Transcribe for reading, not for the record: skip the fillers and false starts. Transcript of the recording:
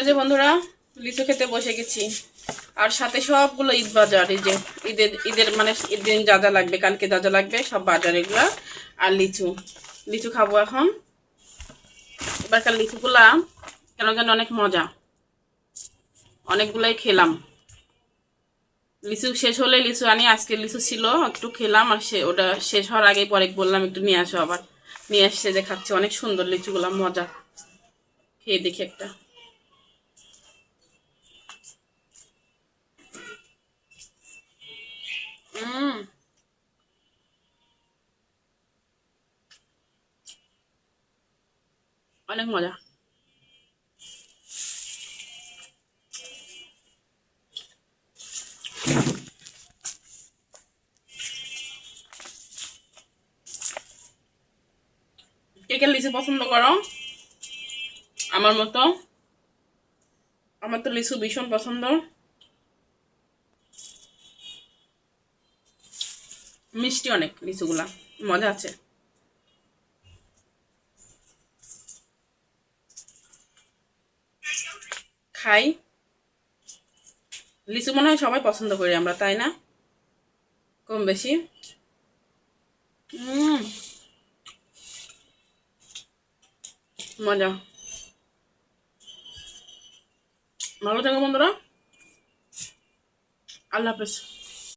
যে বন্ধুরা লিচু খেতে বসে গেছি আর সাথে সবগুলো ঈদ বাজার। এই যে ঈদের মানে ঈদ দিন যা যা লাগবে, কালকে যা যা লাগবে সব বাজার এগুলা। আর লিচু লিচু খাবো এখন। এবারকার লিচুগুলা কেন যেন অনেক মজা, অনেকগুলাই খেলাম। লিচু শেষ হলে লিচু আনি, আজকে লিচু ছিল একটু খেলাম, আর ওটা শেষ হওয়ার আগেই পরে বললাম একটু নিয়ে আসো, আবার নিয়ে আসছে যে খাচ্ছে। অনেক সুন্দর লিচুগুলা, মজা। খেয়ে দেখি একটা। অনেক মজা। কে কে লিচু পছন্দ করো আমার মতো? আমার তো লিচু ভীষণ পছন্দ। মিষ্টি অনেক লিচুগুলা, মজা আছে। খাই। লিচু মনে হয় সবাই পছন্দ করি আমরা, তাই না? কম বেশি। মজা। ভালো থাকো বন্ধুরা। আল্লাহ হাফেজ।